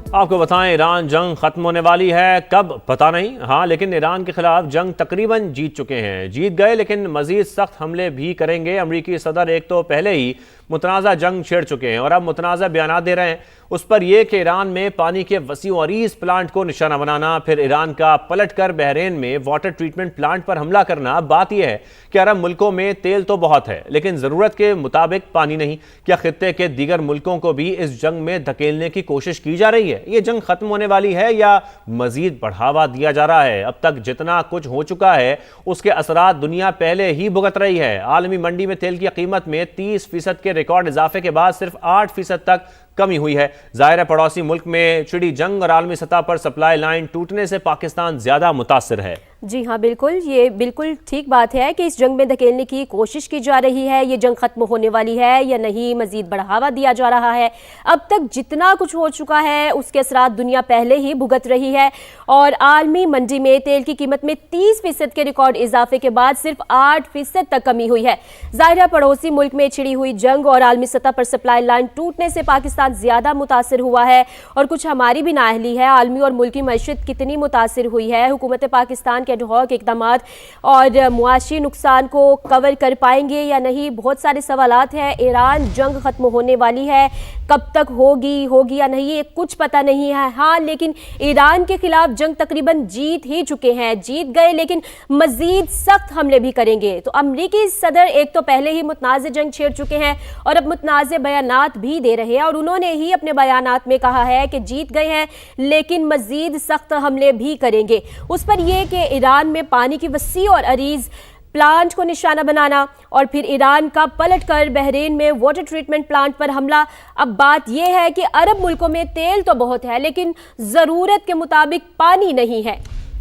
आपको बताएं, ईरान जंग खत्म होने वाली है कब पता नहीं। हाँ, लेकिन ईरान के खिलाफ जंग तकरीबन जीत चुके हैं। जीत गए लेकिन मजीद सख्त हमले भी करेंगे। अमरीकी सदर एक तो पहले ही मुतनाज़ा जंग छेड़ चुके हैं और अब मुतनाज़ा बयान दे रहे हैं उस पर यह कि ईरान में पानी के वसीउ अरीज प्लांट को निशाना बनाना, फिर ईरान का पलट कर बहरीन में वाटर ट्रीटमेंट प्लांट पर हमला करना। बात यह है कि अरब मुल्कों में तेल तो बहुत है लेकिन ज़रूरत के मुताबिक पानी नहीं। क्या खित्ते के दीगर मुल्कों को भी इस जंग में धकेलने की कोशिश की जा रही है? ये जंग खत्म होने वाली है या मजीद बढ़ावा दिया जा रहा है? अब तक जितना कुछ हो चुका है उसके असरात दुनिया पहले ही भुगत रही है। आलमी मंडी में तेल की कीमत में 30% के रिकॉर्ड इजाफे के बाद सिर्फ 8% तक कमी हुई है। जाहिर है पड़ोसी मुल्क में छिड़ी जंग और आलमी सतह पर सप्लाई लाइन टूटने से पाकिस्तान ज्यादा मुतासिर है। जी हाँ, बिल्कुल, ये बिल्कुल ठीक बात है कि इस जंग में धकेलने की कोशिश की जा रही है। ये जंग खत्म होने वाली है या नहीं, मजीद बढ़ावा दिया जा रहा है। अब तक जितना कुछ हो चुका है उसके असरात दुनिया पहले ही भुगत रही है और आलमी मंडी में तेल की कीमत में 30% के रिकॉर्ड इजाफे के बाद सिर्फ 8% तक कमी हुई है। जाहिर है पड़ोसी मुल्क में छिड़ी हुई जंग और आलमी सतह पर सप्लाई लाइन टूटने से पाकिस्तान ज्यादा मुतासिर हुआ है और कुछ हमारी भी नाअहली है। आलमी और मुल्की मईशत कितनी मुतासिर हुई है, हुकूमत पाकिस्तान के एडहॉक इक़दामात और मुआशी नुकसान को कवर कर पाएंगे या नहीं, बहुत सारे सवालात हैं। ईरान जंग खत्म होने वाली है, कब तक होगी या नहीं, ये कुछ पता नहीं है। हाँ, लेकिन ईरान के खिलाफ जंग तकरीबन जीत ही चुके हैं। जीत गए लेकिन मजीद सख्त हमले भी करेंगे। तो अमरीकी सदर एक तो पहले ही मुतनाज़ जंग छेड़ चुके हैं और अब मुतनाज़ बयानात भी दे रहे हैं और उन्होंने ही अपने बयानात में कहा है कि जीत गए हैं लेकिन मजीद सख्त हमले भी करेंगे। उस पर यह कि ईरान में पानी की वसी और अरीज प्लांट को निशाना बनाना और फिर ईरान का पलटकर बहरीन में वाटर ट्रीटमेंट प्लांट पर हमला। अब बात यह है कि अरब मुल्कों में तेल तो बहुत है लेकिन ज़रूरत के मुताबिक पानी नहीं है।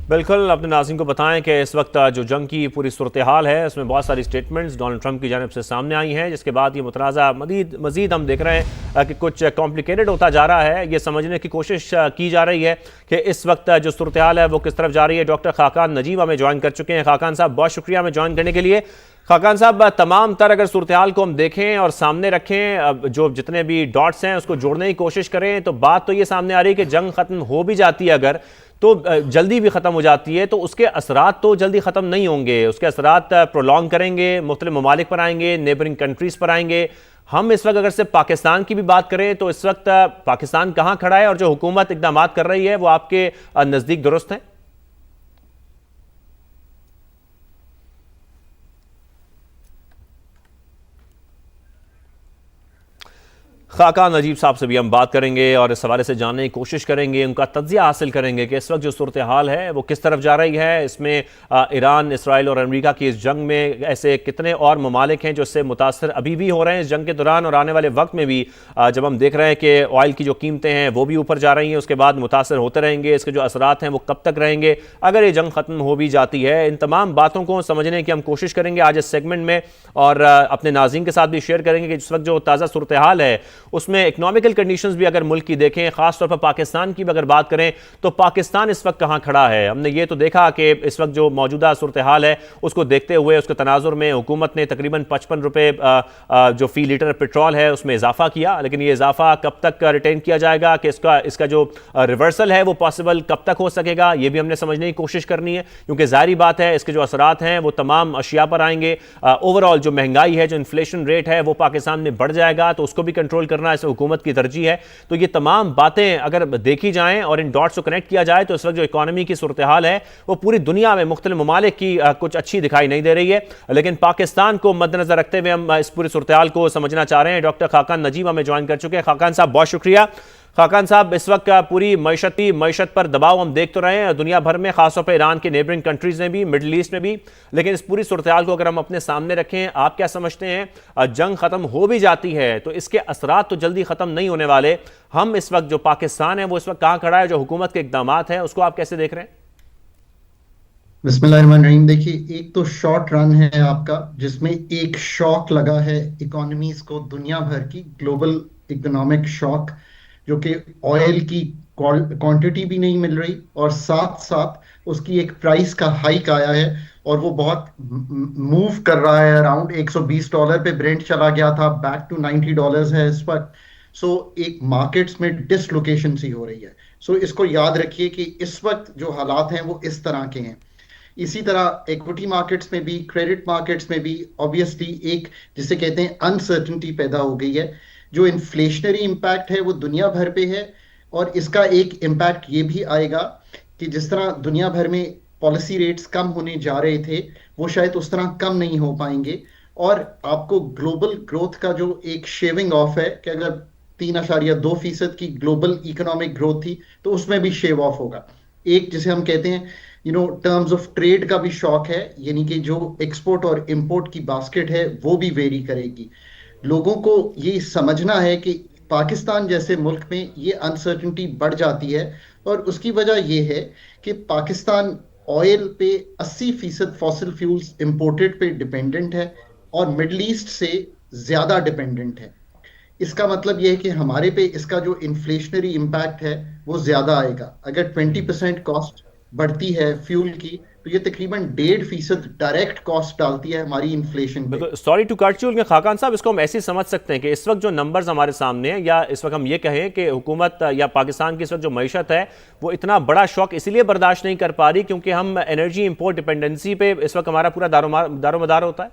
बिल्कुल, अपने नाज़रीन को बताएं कि इस वक्त जो जंग की पूरी सूरत हाल है उसमें बहुत सारी स्टेटमेंट्स डोनाल्ड ट्रंप की जानिब से सामने आई हैं, जिसके बाद ये मुतनाज़ा मज़ीद हम देख रहे हैं कि कुछ कॉम्प्लिकेटेड होता जा रहा है। ये समझने की कोशिश की जा रही है कि इस वक्त जो सूरत हाल है वो किस तरफ जा रही है। डॉक्टर खाकान नजीब हमें ज्वाइन कर चुके हैं। खाकान साहब, बहुत शुक्रिया हमें ज्वाइन करने के लिए। खाकान साहब, तमाम तर अगर सूरत हाल को हम देखें और सामने रखें, जो जितने भी डॉट्स हैं उसको जोड़ने की कोशिश करें, तो बात तो ये सामने आ रही है कि जंग खत्म हो भी जाती है अगर, तो जल्दी भी ख़त्म हो जाती है, तो उसके असरात तो जल्दी ख़त्म नहीं होंगे। उसके असरात प्रोलॉन्ग करेंगे, मुख्तलिफ ममालिक पर आएंगे, नेबरिंग कंट्रीज़ पर आएंगे। हम इस वक्त अगर सिर्फ पाकिस्तान की भी बात करें तो इस वक्त पाकिस्तान कहाँ खड़ा है और जो हुकूमत इक़दामात कर रही है वो आपके नज़दीक दुरुस्त हैं? खाकान नजीब साहब से भी हम बात करेंगे और इस हवाले से जानने की कोशिश करेंगे, उनका तज्ज़िया हासिल करेंगे कि इस वक्त जो सूरत हाल है वो किस तरफ जा रही है। इसमें ईरान, इसराइल और अमेरिका की इस जंग में ऐसे कितने और ममालिक हैं जो इससे मुतासर अभी भी हो रहे हैं इस जंग के दौरान और आने वाले वक्त में भी। जब हम देख रहे हैं कि ऑयल की जो कीमतें हैं वो भी ऊपर जा रही हैं, उसके बाद मुतासर होते रहेंगे। इसके जो असरात हैं वो कब तक रहेंगे अगर ये जंग ख़त्म हो भी जाती है। इन तमाम बातों को समझने की हम कोशिश करेंगे आज इस सेगमेंट में और अपने नाज़रीन के साथ भी शेयर करेंगे कि इस वक्त जो ताज़ा सूरत हाल है उसमें इकोनॉमिकल कंडीशंस भी अगर मुल्क की देखें, खासतौर पर पाकिस्तान की भी अगर बात करें तो पाकिस्तान इस वक्त कहां खड़ा है। हमने ये तो देखा कि इस वक्त जो मौजूदा सूरत हाल है उसको देखते हुए उसके तनाजुर में हुकूमत ने तकरीबन 55 रुपये जो फी लीटर पेट्रोल है उसमें इजाफा किया, लेकिन ये इजाफा कब तक रिटेन किया जाएगा कि इसका जो रिवर्सल है वो पॉसिबल कब तक हो सकेगा, ये भी हमने समझने की कोशिश करनी है, क्योंकि जाहिर बात है इसके जो असरात हैं वो तमाम अशिया पर आएंगे। ओवरऑल जो महंगाई है, जो इन्फ्लेशन रेट है वो पाकिस्तान में बढ़ जाएगा, तो उसको भी कंट्रोल करना इस हुकूमत की तरजीह है। तो ये तमाम बातें अगर देखी जाएं और इन डॉट्स को कनेक्ट किया जाए तो इस वक्त जो इकोनॉमी की सूरत हाल है वो पूरी दुनिया में मुख्तलिफ ममालिक की कुछ अच्छी दिखाई नहीं दे रही है, लेकिन पाकिस्तान को मद्देनजर रखते हुए हम इस पूरी सूरत हाल को समझना चाह रहे हैं। डॉक्टर खाकान नजीब हमें ज्वाइन कर चुके हैं। खाकान साहब, बहुत शुक्रिया। खाकान साहब, इस वक्त पूरी मईशत पर दबाव हम देख तो रहे हैं दुनिया भर में, खासतौर पर ईरान के नेबरिंग कंट्रीज में भी, मिडल ईस्ट में भी, लेकिन इस पूरी सूरत हाल को अगर हम अपने सामने रखें, आप क्या समझते हैं? जंग खत्म हो भी जाती है तो इसके असरात तो जल्दी खत्म नहीं होने वाले। हम इस वक्त जो पाकिस्तान है वो इस वक्त कहां खड़ा है, जो हुकूमत के इक़दामात हैं उसको आप कैसे देख रहे हैं? बिस्मिल्लाहिर्रहमानिर्रहीम। देखिए, एक तो शॉर्ट रन है आपका जिसमें एक शॉक लगा है इकोनॉमीज को, दुनिया भर की ग्लोबल इकोनॉमिक शॉक, जो कि ऑयल की क्वांटिटी भी नहीं मिल रही और साथ साथ उसकी एक प्राइस का हाइक आया है और वो बहुत मूव कर रहा है। अराउंड $120 पे ब्रेंट चला गया था, बैक टू $90 है इस वक्त। सो एक मार्केट्स में डिसलोकेशन सी हो रही है। सो इसको याद रखिए कि इस वक्त जो हालात हैं वो इस तरह के हैं। इसी तरह इक्विटी मार्केट्स में भी, क्रेडिट मार्केट्स में भी ऑब्वियसली एक जिसे कहते हैं अनसर्टिनिटी पैदा हो गई है। जो इन्फ्लेशनरी इम्पैक्ट है वो दुनिया भर पे है, और इसका एक इम्पैक्ट ये भी आएगा कि जिस तरह दुनिया भर में पॉलिसी रेट्स कम होने जा रहे थे वो शायद उस तरह कम नहीं हो पाएंगे। और आपको ग्लोबल ग्रोथ का जो एक शेविंग ऑफ है कि अगर 3.2% की ग्लोबल इकोनॉमिक ग्रोथ थी तो उसमें भी शेव ऑफ होगा। एक जिसे हम कहते हैं टर्म्स ऑफ ट्रेड का भी शॉक है, यानी कि जो एक्सपोर्ट और इंपोर्ट की बास्केट है वो भी वेरी करेगी। लोगों को ये समझना है कि पाकिस्तान जैसे मुल्क में ये अनसर्टिनिटी बढ़ जाती है, और उसकी वजह ये है कि पाकिस्तान ऑयल पे 80% फॉसिल फ्यूल्स इंपोर्टेड पे डिपेंडेंट है और मिडल ईस्ट से ज्यादा डिपेंडेंट है। इसका मतलब यह है कि हमारे पे इसका जो इन्फ्लेशनरी इम्पैक्ट है वो ज्यादा आएगा। अगर 20% कॉस्ट बढ़ती है फ्यूल की तो ये तकरीबन 1.5% डायरेक्ट कॉस्ट डालती है हमारी इन्फ्लेशन पे। बिल्कुल, सॉरी टू कट यू, लेकिन खाकान साहब इसको हम ऐसे समझ सकते हैं कि इस वक्त जो नंबर्स हमारे सामने हैं, या इस वक्त हम ये कहें कि हुकूमत या पाकिस्तान की इस वक्त जो मईशत है वो इतना बड़ा शॉक इसलिए बर्दाश्त नहीं कर पा रही क्योंकि हम एनर्जी इंपोर्ट डिपेंडेंसी पे इस वक्त हमारा पूरा दारोमदार होता है।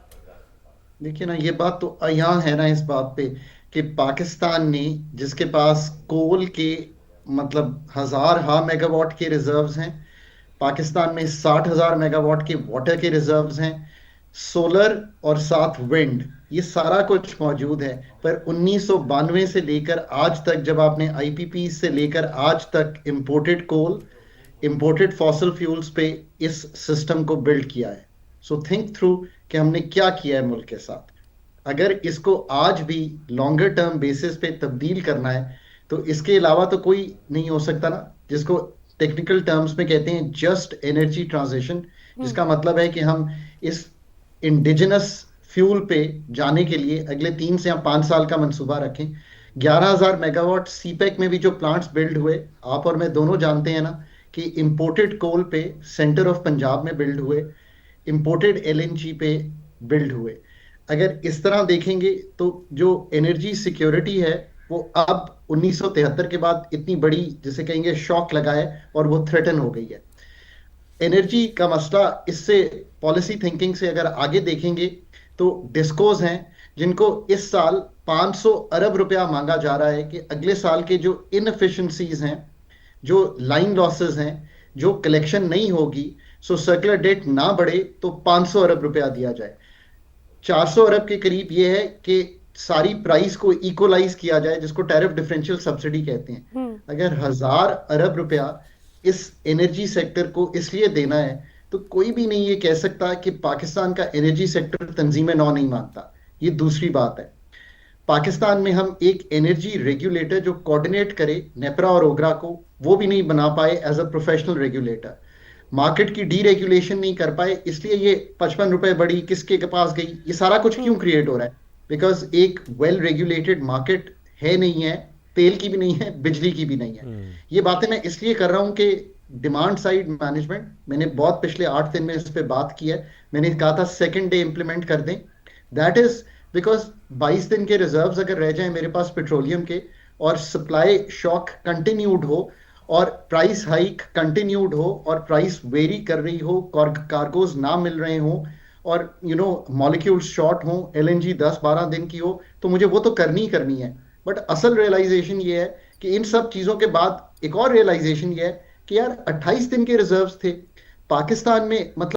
देखिए ना, ये बात तो अयां है ना इस बात पे कि पाकिस्तान ने, जिसके पास कोल के मतलब हा मेगावाट के रिजर्व्स हैं, पाकिस्तान में 60,000 मेगावाट के वाटर के रिजर्व्स हैं, सोलर और साथ विंड, ये सारा कुछ मौजूद है। पर 1992 से लेकर आज तक, जब आपने आईपीपी से लेकर आज तक इंपोर्टेड कोल, इंपोर्टेड फॉसिल फ्यूल्स पे इस सिस्टम को बिल्ड किया है। सो थिंक थ्रू कि हमने क्या किया है मुल्क के साथ। अगर इसको आज भी लॉन्गर टर्म बेसिस पे तब्दील करना है तो इसके अलावा तो कोई नहीं हो सकता ना, जिसको टेक्निकल टर्म्स में कहते हैं जस्ट एनर्जी ट्रांजिशन, जिसका मतलब है कि हम इस इंडिजिनस फ्यूल पे जाने के लिए अगले 3 से या 5 साल का मंसूबा रखें। 11,000 मेगावाट सीपेक में भी जो प्लांट्स बिल्ड हुए, आप और मैं दोनों जानते हैं ना कि इंपोर्टेड कोल पे सेंटर ऑफ पंजाब में बिल्ड हुए, इंपोर्टेड एलएनजी पे बिल्ड हुए। अगर इस तरह देखेंगे तो जो एनर्जी सिक्योरिटी है वो अब 1973 के बाद इतनी बड़ी जिसे कहेंगे शॉक लगा है और वो थ्रेटन हो गई है। एनर्जी का मसला, इससे पॉलिसी थिंकिंग से अगर आगे देखेंगे तो डिस्कोज हैं जिनको इस साल 500 अरब रुपया मांगा जा रहा है कि अगले साल के जो इनएफिशिएंसीज हैं, जो लाइन लॉसेस हैं, जो कलेक्शन नहीं होगी, सो सर्कुलर डेट ना बढ़े तो 500 अरब रुपया दिया जाए। 400 अरब के करीब ये है कि सारी प्राइस को इक्वलाइज किया जाए, जिसको टैरिफ डिफरेंशियल सब्सिडी कहते हैं। अगर 1,000 अरब रुपया इस एनर्जी सेक्टर को इसलिए देना है तो कोई भी नहीं ये कह सकता कि पाकिस्तान का एनर्जी सेक्टर तंजीम नौ नहीं मानता। ये दूसरी बात है। पाकिस्तान में हम एक एनर्जी रेगुलेटर जो कोऑर्डिनेट करे नेपरा और ओगरा को, वो भी नहीं बना पाए as a professional regulator. Market की डीरेगुलेशन नहीं कर पाए, इसलिए ये 55 रुपए बढ़ी, किसके के पास गई, ये सारा कुछ क्यों क्रिएट हो रहा है? बिकॉज एक वेल रेगुलेटेड मार्केट है नहीं है, तेल की भी नहीं है, बिजली की भी नहीं है। ये बातें मैं इसलिए कर रहा हूं कि डिमांड साइड मैनेजमेंट, मैंने बहुत पिछले 8 दिन में इस पे बात की है। मैंने कहा था सेकेंड डे इंप्लीमेंट कर दें। दैट इज बिकॉज 22 दिन के रिजर्व्स अगर रह जाएं मेरे पास पेट्रोलियम के, और सप्लाई शॉक कंटिन्यूड हो, और प्राइस हाइक कंटिन्यूड हो, और प्राइस वेरी कर रही हो, कार्गोज ना मिल रहे हो, और मॉलिक्यूल्स शॉर्ट हो, एलएनजी 10-12 दिन की हो, तो मुझे वो तो करनी करनी है। बट असल रियलाइजेशन ये है कि इन सब चीजों के बाद एक और रियलाइजेशन ये है कि यार 28 दिन के रिजर्व्स थे पाकिस्तान में, मतलब